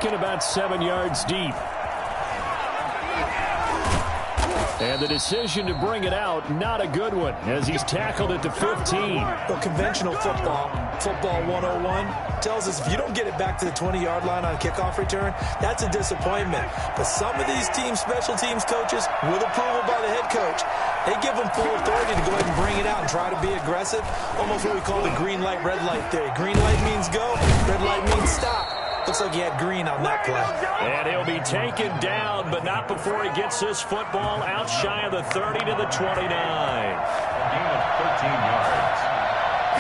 taken about 7 yards deep. And the decision to bring it out, not a good one, as he's tackled at the 15. Well, conventional football 101, tells us if you don't get it back to the 20-yard line on kickoff return, that's a disappointment. But some of these teams, special teams coaches, with approval by the head coach, they give them full authority to go ahead and bring it out and try to be aggressive, almost what we call the green light, red light theory. Green light means go, red light means stop. Looks like he had green on that play. And he'll be taken down, but not before he gets this football out shy of the 30 to the 29. Gain of 13 yards.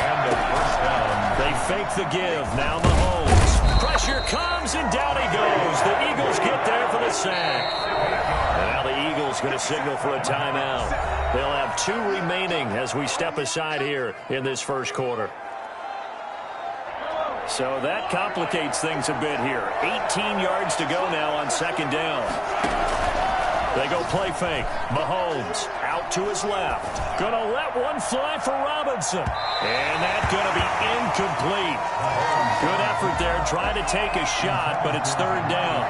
And a first down. They fake the give. Now Mahomes. Pressure comes, and down he goes. The Eagles get there for the sack. And now the Eagles going to signal for a timeout. They'll have 2 remaining as we step aside here in this first quarter. So that complicates things a bit here. 18 yards to go now on second down. They go play fake. Mahomes out to his left. Going to let one fly for Robinson. And that's going to be incomplete. Good effort there trying to take a shot, but it's third down.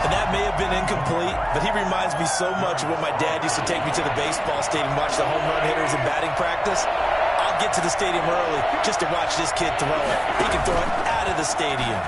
And that may have been incomplete, but he reminds me so much of when my dad used to take me to the baseball stadium, watch the home run hitters in batting practice. I'll get to the stadium early just to watch this kid throw it. He can throw it out of the stadium.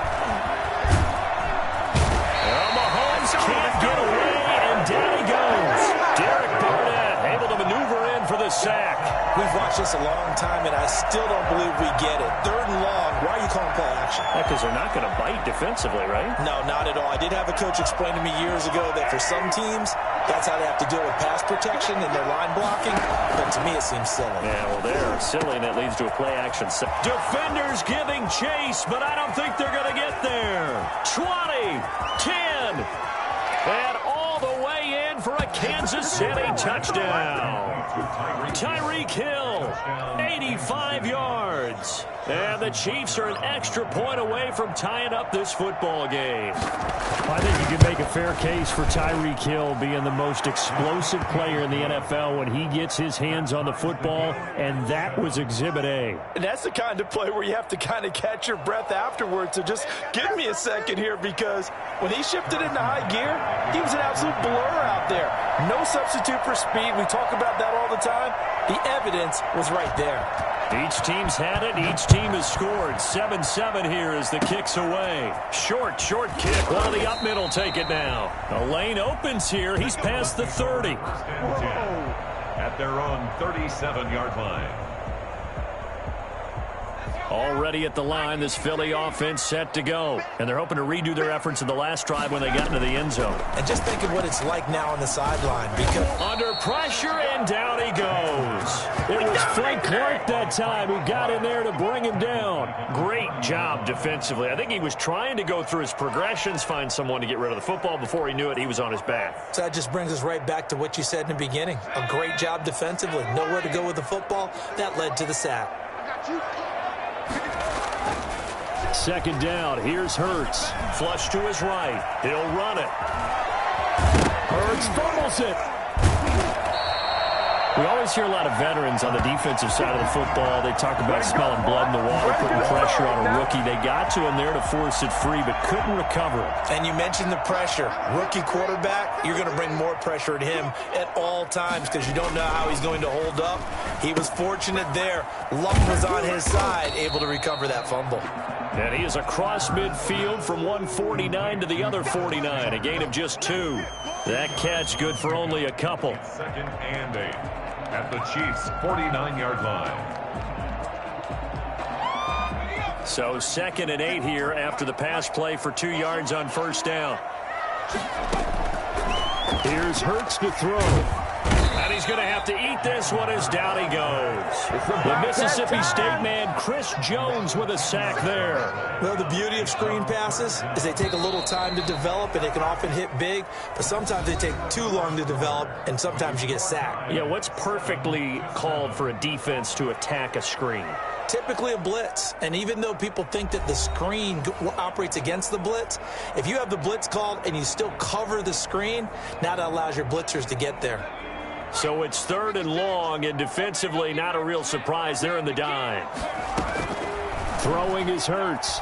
Well, Mahomes can't get away, and down he goes. Derek Barnett able to maneuver in for the sack. We've watched this a long time, and I still don't believe we get it. Third and long, why are you calling play action? Because they're not going to bite defensively, right? No, not at all. I did have a coach explain to me years ago that for some teams, that's how they have to deal with pass protection and their line blocking. But to me, it seems silly. Yeah, well, they're silly, and it leads to a play action. Defenders giving chase, but I don't think they're going to get there. 20, 10, and all the way in for a Kansas City touchdown. Tyreek Hill, 85 yards. And the Chiefs are an extra point away from tying up this football game. I think you can make a fair case for Tyreek Hill being the most explosive player in the NFL when he gets his hands on the football, and that was Exhibit A. And that's the kind of play where you have to kind of catch your breath afterwards. So just give me a second here, because when he shifted into high gear, he was an absolute blur out there. No substitute for speed. We talk about that all the time. The evidence was right there. Each team's had it. Each team has scored. 7-7 here as the kick's away. Short kick. One of the up middle take it now. The lane opens here. He's past the 30. At their own 37-yard line. Already at the line, this Philly offense set to go. And they're hoping to redo their efforts in the last drive when they got into the end zone. And just think of what it's like now on the sideline. Because under pressure, and down he goes. It was Frank Clark that time who got in there to bring him down. Great job defensively. I think he was trying to go through his progressions, find someone to get rid of the football. Before he knew it, he was on his back. So that just brings us right back to what you said in the beginning. A great job defensively. Nowhere to go with the football. That led to the sack. Second down. Here's Hurts. Flush to his right. He'll run it. Hurts fumbles it. We always hear a lot of veterans on the defensive side of the football. They talk about smelling blood in the water, putting pressure on a rookie. They got to him there to force it free, but couldn't recover it. And you mentioned the pressure. Rookie quarterback, you're going to bring more pressure at him at all times because you don't know how he's going to hold up. He was fortunate there. Luck was on his side, able to recover that fumble. And he is across midfield from 149 to the other 49, a gain of just 2. That catch good for only a couple. Second and 8 at the Chiefs' 49-yard line. So 2nd and 8 here after the pass play for 2 yards on first down. Here's Hurts to throw. And he's going to have to eat this one as down he goes. The Mississippi State man, Chris Jones, with a sack there. Well, the beauty of screen passes is they take a little time to develop, and they can often hit big, but sometimes they take too long to develop, and sometimes you get sacked. Yeah, what's perfectly called for a defense to attack a screen? Typically a blitz, and even though people think that the screen operates against the blitz, if you have the blitz called and you still cover the screen, now that allows your blitzers to get there. So it's 3rd and long, and defensively not a real surprise there in the dime. Throwing is Hurts.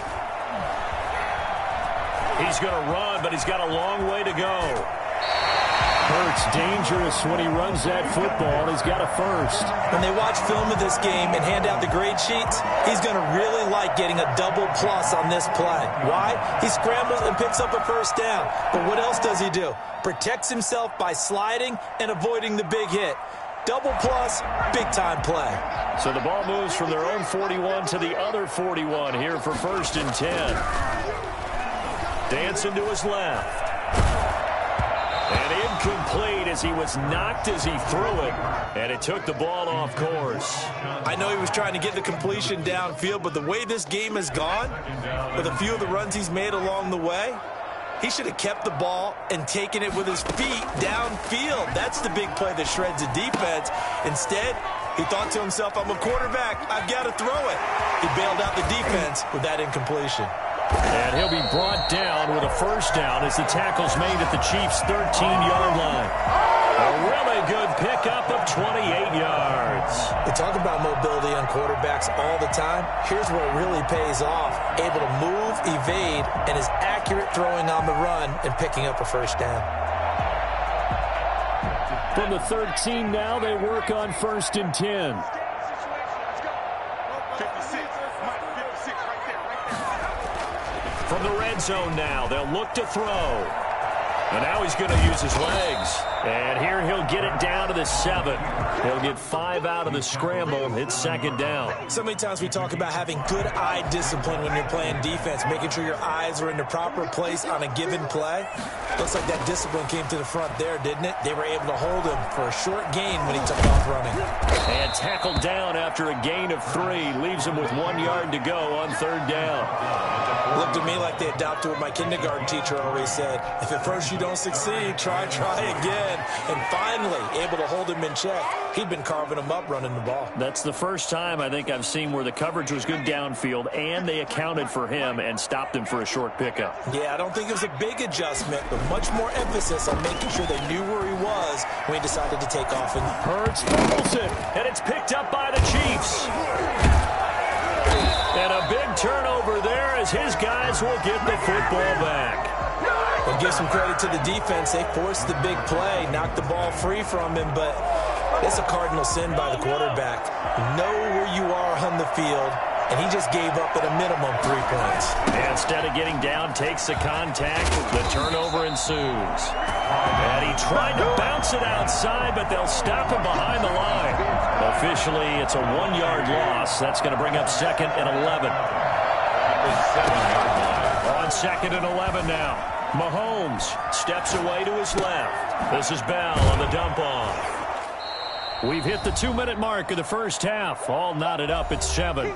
He's going to run, but he's got a long way to go. Hurts dangerous when he runs that football. He's got a first. When they watch film of this game and hand out the grade sheets, he's going to really like getting a double plus on this play. Why? He scrambles and picks up a first down. But what else does he do? Protects himself by sliding and avoiding the big hit. Double plus, big-time play. So the ball moves from their own 41 to the other 41 here for 1st and 10. Dancing to his left. And incomplete as he was knocked as he threw it. And it took the ball off course. I know he was trying to get the completion downfield, but the way this game has gone, with a few of the runs he's made along the way, he should have kept the ball and taken it with his feet downfield. That's the big play that shreds the defense. Instead, he thought to himself, I'm a quarterback. I've got to throw it. He bailed out the defense with that incompletion. And he'll be brought down with a first down as the tackle's made at the Chiefs' 13-yard line. A really good pickup of 28 yards. We talk about mobility on quarterbacks all the time. Here's where it really pays off. Able to move, evade, and is accurate throwing on the run and picking up a first down. From the 13 now, they work on 1st and 10. From the red zone now, they'll look to throw. And now he's going to use his legs. And here he'll get it down to the 7. He'll get 5 out of the scramble. It's 2nd down. So many times we talk about having good eye discipline when you're playing defense, making sure your eyes are in the proper place on a given play. Looks like that discipline came to the front there, didn't it? They were able to hold him for a short gain when he took off running. And tackled down after a gain of 3. Leaves him with 1 yard to go on 3rd down. Looked to me like they adopted what my kindergarten teacher always said. If at first you don't succeed, try again. And finally, able to hold him in check. He'd been carving him up running the ball. That's the first time I think I've seen where the coverage was good downfield and they accounted for him and stopped him for a short pickup. Yeah, I don't think it was a big adjustment, but much more emphasis on making sure they knew where he was when he decided to take off. And Hurts fumbles it, and it's picked up by the Chiefs. And a big turnover there as his guys will get the football back. We'll give some credit to the defense. They forced the big play, knocked the ball free from him, but it's a cardinal sin by the quarterback. You know where you are on the field, and he just gave up at a minimum 3 points. And instead of getting down, takes the contact. The turnover ensues. And he tried to bounce it outside, but they'll stop him behind the line. Officially, it's a 1-yard loss. That's going to bring up 2nd and 11. On 2nd and 11 now. Mahomes steps away to his left. This is Bell on the dump off. We've hit the 2-minute mark of the first half. All knotted up at 7.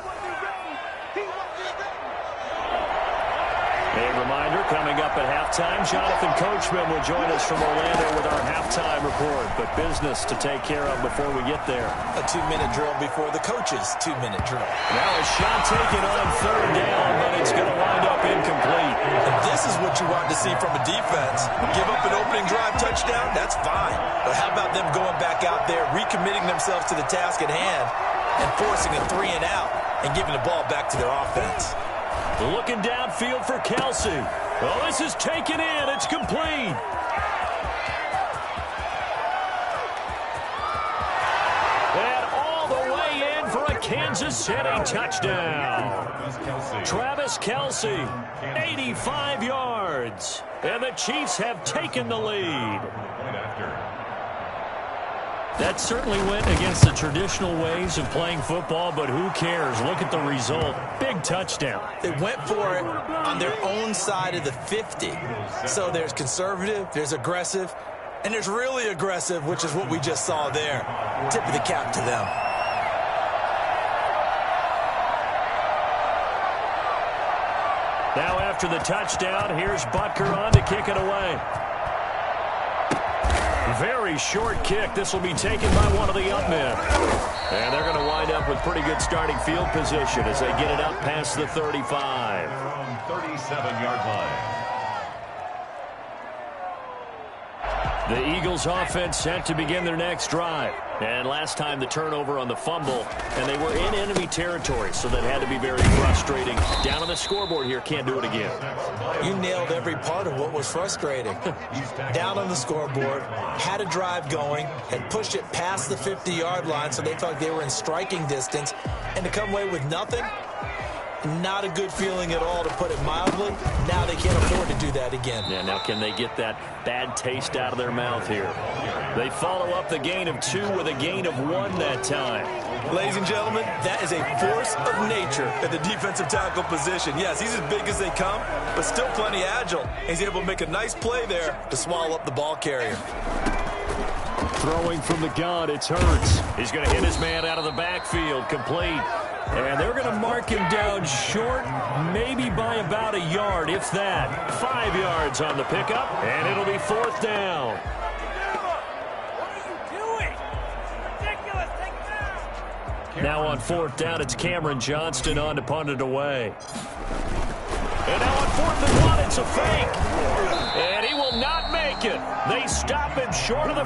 A reminder, coming up at halftime, Jonathan Coachman will join us from Orlando with our halftime report. But business to take care of before we get there. A 2-minute drill before the coach's 2-minute drill. Now a shot taken on 3rd down, but it's going to wind up incomplete. And this is what you want to see from a defense. Give up an opening drive touchdown, that's fine. But how about them going back out there, recommitting themselves to the task at hand, and forcing a 3 and out, and giving the ball back to their offense. Looking downfield for Kelsey. Oh, this is taken in. It's complete. And all the way in for a Kansas City touchdown. Travis Kelsey, 85 yards. And the Chiefs have taken the lead. That certainly went against the traditional ways of playing football, but who cares? Look at the result. Big touchdown. They went for it on their own side of the 50. So there's conservative, there's aggressive, and there's really aggressive, which is what we just saw there. Tip of the cap to them. Now after the touchdown, here's Butker on to kick it away. Very short kick. This will be taken by one of the up men. And they're going to wind up with pretty good starting field position as they get it up past the 35. From 37-yard line. The Eagles offense set to begin their next drive. And last time the turnover on the fumble, and they were in enemy territory, so that had to be very frustrating. Down on the scoreboard here, can't do it again. You nailed every part of what was frustrating. Down on the scoreboard, had a drive going, had pushed it past the 50-yard line, so they felt like they were in striking distance, and to come away with nothing, not a good feeling at all, to put it mildly. Now they can't afford to do that again. Yeah, now can they get that bad taste out of their mouth here? They follow up the gain of 2 with a gain of 1 that time. Ladies and gentlemen, that is a force of nature at the defensive tackle position. Yes, he's as big as they come, but still plenty agile. He's able to make a nice play there to swallow up the ball carrier. Throwing from the gun, it's Hurts. He's going to hit his man out of the backfield, complete. And they're going to mark him down short, maybe by about a yard, if that. 5 yards on the pickup, and it'll be 4th down. Now on 4th down, it's Cameron Johnston on to punt it away. And now on 4th and 1, it's a fake. And he will not make it. They stop him short of the